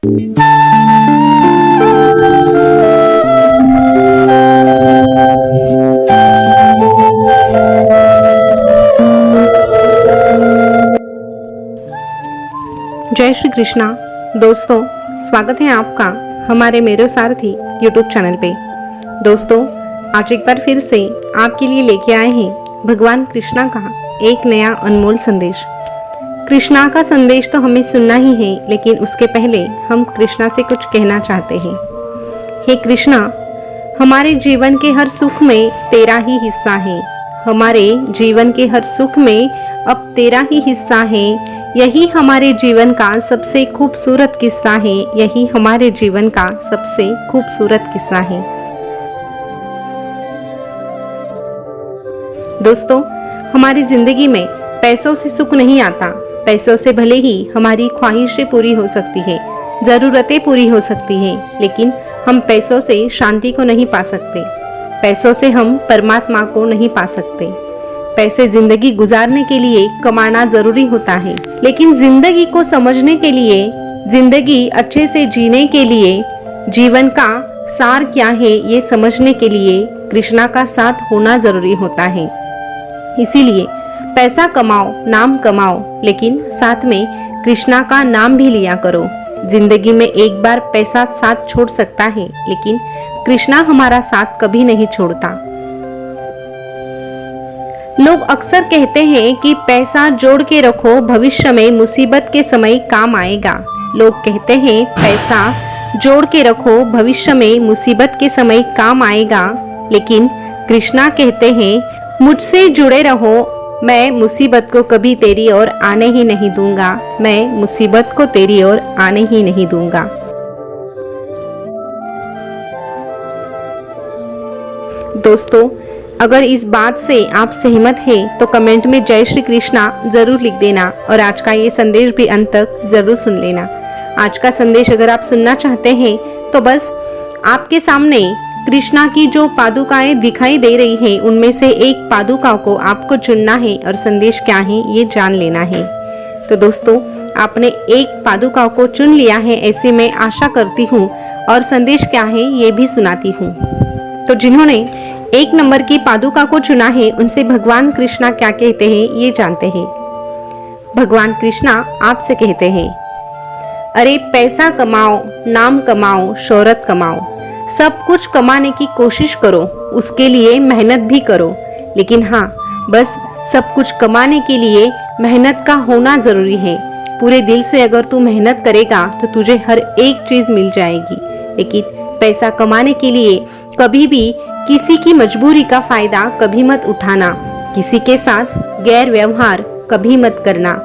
जय श्री कृष्णा। दोस्तों, स्वागत है आपका हमारे मेरो सारथी यूट्यूब चैनल पे। दोस्तों, आज एक बार फिर से आपके लिए लेके आए हैं भगवान कृष्णा का एक नया अनमोल संदेश। कृष्णा का संदेश तो हमें सुनना ही है, लेकिन उसके पहले हम कृष्णा से कुछ कहना चाहते हैं। हे कृष्णा, हमारे जीवन के हर सुख में तेरा ही हिस्सा है। हमारे जीवन के हर सुख में अब तेरा ही हिस्सा है। यही हमारे जीवन का सबसे खूबसूरत किस्सा है। यही हमारे जीवन का सबसे खूबसूरत किस्सा है। दोस्तों, हमारी जिंदगी में पैसों से सुख नहीं आता। पैसों से भले ही हमारी ख्वाहिशें पूरी हो सकती है, जरूरतें पूरी हो सकती है, लेकिन हम पैसों से शांति को नहीं पा सकते। पैसों से हम परमात्मा को नहीं पा सकते। पैसे जिंदगी गुजारने के लिए कमाना जरूरी होता है, लेकिन जिंदगी को समझने के लिए, जिंदगी अच्छे से जीने के लिए, जीवन का सार क्या है ये समझने के लिए कृष्णा का साथ होना जरूरी होता है। इसीलिए पैसा कमाओ, नाम कमाओ, लेकिन साथ में कृष्णा का नाम भी लिया करो। जिंदगी में एक बार पैसा साथ छोड़ सकता है, लेकिन कृष्णा हमारा साथ कभी नहीं छोड़ता। लोग अक्सर कहते हैं कि पैसा जोड़ के रखो, भविष्य में मुसीबत के समय काम आएगा। लोग कहते हैं पैसा जोड़ के रखो, भविष्य में मुसीबत के समय काम आएगा, लेकिन कृष्णा कहते हैं मुझसे जुड़े रहो, मैं मुसीबत को कभी तेरी ओर आने ही नहीं दूंगा। मैं मुसीबत को तेरी ओर आने ही नहीं दूंगा। दोस्तों, अगर इस बात से आप सहमत हैं तो कमेंट में जय श्री कृष्णा जरूर लिख देना और आज का ये संदेश भी अंत तक जरूर सुन लेना। आज का संदेश अगर आप सुनना चाहते हैं तो बस आपके सामने कृष्णा की जो पादुकाएं दिखाई दे रही हैं, उनमें से एक पादुका को आपको चुनना है और संदेश क्या है ये जान लेना है। तो दोस्तों, आपने एक पादुका को चुन लिया है ऐसे मैं आशा करती हूँ, और संदेश क्या है ये भी सुनाती हूँ। तो जिन्होंने एक नंबर की पादुका को चुना है उनसे भगवान कृष्णा क्या कहते हैं ये जानते हैं। भगवान कृष्णा आपसे कहते हैं, अरे पैसा कमाओ, नाम कमाओ, शोहरत कमाओ, सब कुछ कमाने की कोशिश करो, उसके लिए मेहनत भी करो, लेकिन हाँ, बस सब कुछ कमाने के लिए मेहनत का होना जरूरी है। पूरे दिल से अगर तू मेहनत करेगा तो तुझे हर एक चीज मिल जाएगी, लेकिन पैसा कमाने के लिए कभी भी किसी की मजबूरी का फायदा कभी मत उठाना। किसी के साथ गैर व्यवहार कभी मत करना।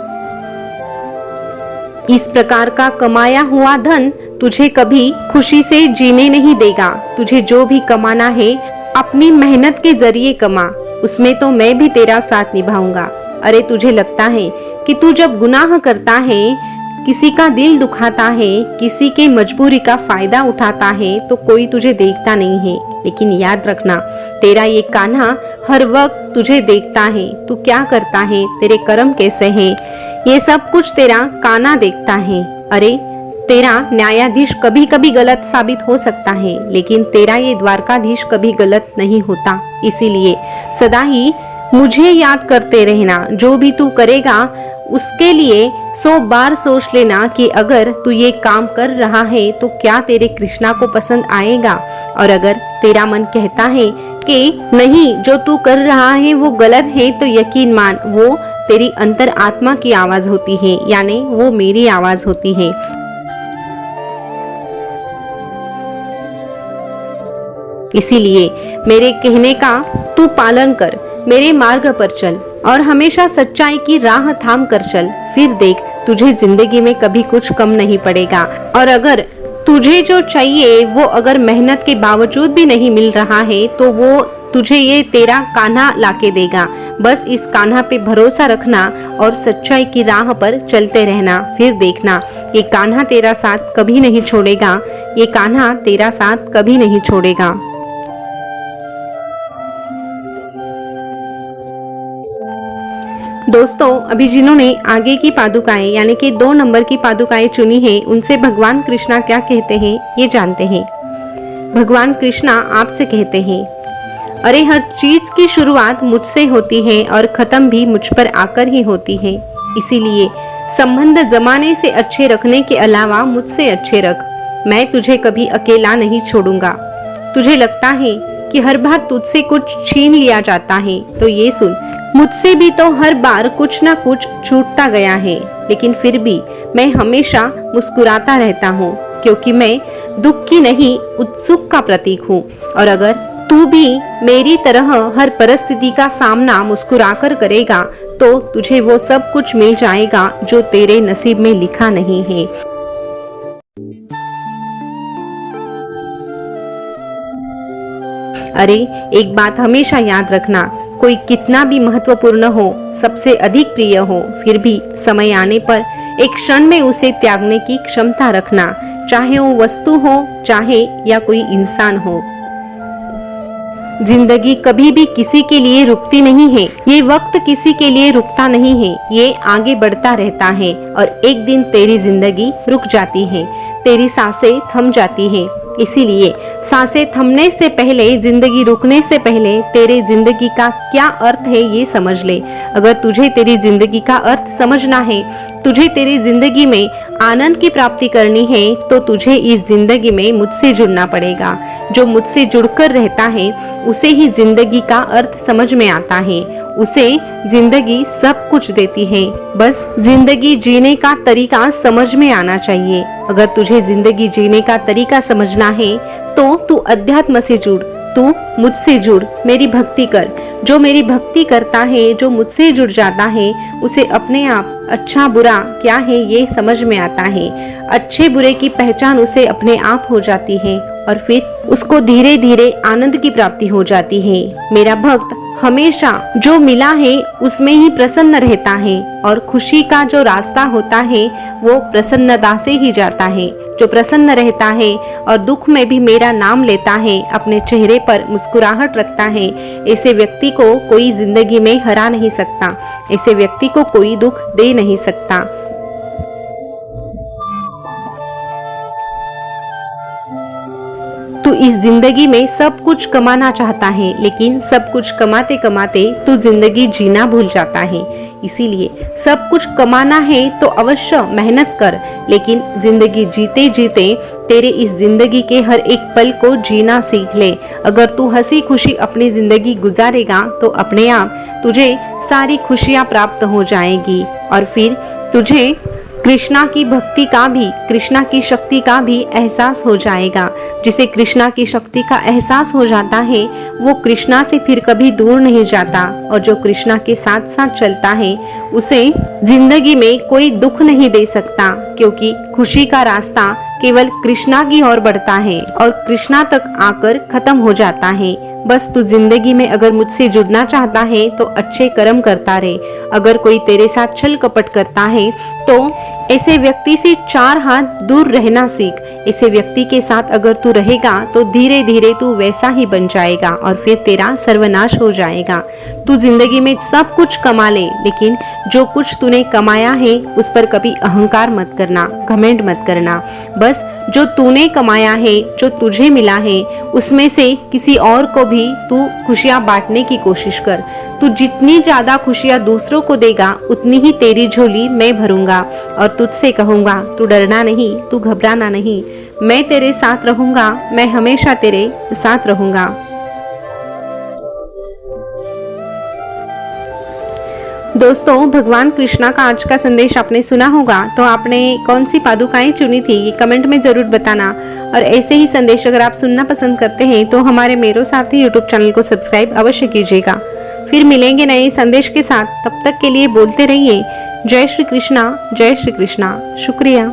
इस प्रकार का कमाया हुआ धन तुझे कभी खुशी से जीने नहीं देगा। तुझे जो भी कमाना है अपनी मेहनत के जरिए कमा, उसमें तो मैं भी तेरा साथ निभाऊंगा। अरे तुझे लगता है कि तू जब गुनाह करता है, किसी का दिल दुखाता है, किसी के मजबूरी का फायदा उठाता है तो कोई तुझे देखता नहीं है, लेकिन याद रखना तेरा ये कान्हा हर वक्त तुझे देखता है। तू क्या करता है, तेरे कर्म कैसे हैं, ये सब कुछ तेरा कान्हा देखता है। अरे तेरा न्यायाधीश कभी कभी गलत साबित हो सकता है, लेकिन तेरा ये द्वारकाधीश कभी गलत नहीं होता। इसीलिए सदा ही मुझे याद करते रहना। जो भी तू करेगा उसके लिए 100 बार सोच लेना कि अगर तू ये काम कर रहा है तो क्या तेरे कृष्णा को पसंद आएगा। और अगर तेरा मन कहता है कि नहीं, जो तू कर रहा है वो गलत है, तो यकीन मान वो तेरी अंतर आत्मा की आवाज होती है, यानी वो मेरी आवाज होती है। इसीलिए मेरे कहने का तू पालन कर, मेरे मार्ग पर चल और हमेशा सच्चाई की राह थाम कर चल। फिर देख, तुझे जिंदगी में कभी कुछ कम नहीं पड़ेगा। और अगर तुझे जो चाहिए वो अगर मेहनत के बावजूद भी नहीं मिल रहा है तो वो तुझे ये तेरा कान्हा लाके देगा। बस इस कान्हा पे भरोसा रखना और सच्चाई की राह पर चलते रहना। फिर देखना, ये कान्हा तेरा साथ कभी नहीं छोड़ेगा। ये कान्हा तेरा साथ कभी नहीं छोड़ेगा। दोस्तों, अभी जिन्होंने आगे की पादुकाएं यानी कि 2 नंबर की पादुकाएं चुनी है, उनसे भगवान कृष्णा क्या कहते हैं ये जानते हैं। भगवान कृष्णा आपसे कहते हैं, अरे हर चीज की शुरुआत मुझसे होती है और खत्म भी मुझ पर आकर ही होती है, इसीलिए संबंध जमाने से अच्छे रखने के अलावा मुझसे अच्छे रख। मैं तुझे कभी अकेला नहीं छोड़ूंगा। तुझे लगता है कि हर बार तुझसे कुछ छीन लिया जाता है, तो ये सुन, मुझसे भी तो हर बार कुछ ना कुछ छूटता गया है, लेकिन फिर भी मैं हमेशा मुस्कुराता रहता हूँ, क्योंकि मैं दुख की नहीं उत्सुक का प्रतीक हूँ। और अगर तू भी मेरी तरह हर परिस्थिति का सामना मुस्कुराकर करेगा तो तुझे वो सब कुछ मिल जाएगा जो तेरे नसीब में लिखा नहीं है। अरे एक बात हमेशा याद रखना, कोई कितना भी महत्वपूर्ण हो, सबसे अधिक प्रिय हो, फिर भी समय आने पर एक क्षण में उसे त्यागने की क्षमता रखना, चाहे वो वस्तु हो चाहे या कोई इंसान हो। जिंदगी कभी भी किसी के लिए रुकती नहीं है, ये वक्त किसी के लिए रुकता नहीं है, ये आगे बढ़ता रहता है और एक दिन तेरी जिंदगी रुक जाती है, तेरी सांसें थम जाती है। इसीलिए सांसें थमने से पहले, जिंदगी रुकने से पहले तेरे जिंदगी का क्या अर्थ है ये समझ ले। अगर तुझे तेरी जिंदगी का अर्थ समझना है, तुझे तेरी जिंदगी में आनंद की प्राप्ति करनी है, तो तुझे इस जिंदगी में मुझसे जुड़ना पड़ेगा। जो मुझसे जुड़कर रहता है उसे ही जिंदगी का अर्थ समझ में आता है, उसे जिंदगी सब कुछ देती है। बस जिंदगी जीने का तरीका समझ में आना चाहिए। अगर तुझे जिंदगी जीने का तरीका समझना है तो तू अध्यात्म से जुड़, तू मुझसे जुड़, मेरी भक्ति कर। जो मेरी भक्ति करता है, जो मुझसे जुड़ जाता है, उसे अपने आप अच्छा बुरा क्या है ये समझ में आता है। अच्छे बुरे की पहचान उसे अपने आप हो जाती है और फिर उसको धीरे धीरे आनंद की प्राप्ति हो जाती है। मेरा भक्त हमेशा जो मिला है उसमें ही प्रसन्न रहता है और खुशी का जो रास्ता होता है वो प्रसन्नता से ही जाता है। जो प्रसन्न रहता है और दुख में भी मेरा नाम लेता है, अपने चेहरे पर मुस्कुराहट रखता है, ऐसे व्यक्ति को कोई जिंदगी में हरा नहीं सकता, ऐसे व्यक्ति को कोई दुख दे नहीं सकता। तू इस जिंदगी में सब कुछ कमाना चाहता है, लेकिन सब कुछ कमाते कमाते तू जिंदगी जीना भूल जाता है। इसीलिए सब कुछ कमाना है तो अवश्य मेहनत कर, लेकिन जिंदगी जीते जीते तेरे इस जिंदगी के हर एक पल को जीना सीख ले। अगर तू हंसी खुशी अपनी जिंदगी गुजारेगा तो अपने आप तुझे सारी खुशियां प्राप्त हो जाएगी और फिर तुझे कृष्णा की भक्ति का भी, कृष्णा की शक्ति का भी एहसास हो जाएगा। जिसे कृष्णा की शक्ति का एहसास हो जाता है वो कृष्णा से फिर कभी दूर नहीं जाता और जो कृष्णा के साथ साथ चलता है उसे जिंदगी में कोई दुख नहीं दे सकता, क्योंकि खुशी का रास्ता केवल कृष्णा की ओर बढ़ता है और कृष्णा तक आकर खत्म हो जाता है। बस तू जिंदगी में अगर मुझसे जुड़ना चाहता है तो अच्छे कर्म करता रहे। अगर कोई तेरे साथ छल कपट करता है तो ऐसे व्यक्ति से 4 हाथ दूर रहना सीख। ऐसे व्यक्ति के साथ अगर तू रहेगा तो धीरे धीरे तू वैसा ही बन जाएगा और फिर तेरा सर्वनाश हो जाएगा। तू जिंदगी में सब कुछ कमा ले, लेकिन जो कुछ तूने कमाया है उस पर कभी अहंकार मत करना, घमंड मत करना। बस जो तूने कमाया है, जो तुझे मिला है, उसमें से किसी और को भी तू खुशियां बांटने की कोशिश कर। तू जितनी ज्यादा खुशियां दूसरों को देगा उतनी ही तेरी झोली मैं भरूंगा और तुझसे कहूंगा तू डरना नहीं, तू घबराना नहीं, मैं तेरे साथ रहूंगा, मैं हमेशा तेरे साथ रहूंगा। दोस्तों, भगवान कृष्णा का आज का संदेश आपने सुना होगा, तो आपने कौन सी पादुकाएं चुनी थी ये कमेंट में जरूर बताना। और ऐसे ही संदेश अगर आप सुनना पसंद करते हैं तो हमारे मेरो साथी यूट्यूब चैनल को सब्सक्राइब अवश्य कीजिएगा। फिर मिलेंगे नए संदेश के साथ, तब तक के लिए बोलते रहिए जय श्री कृष्णा, जय श्री कृष्णा। शुक्रिया।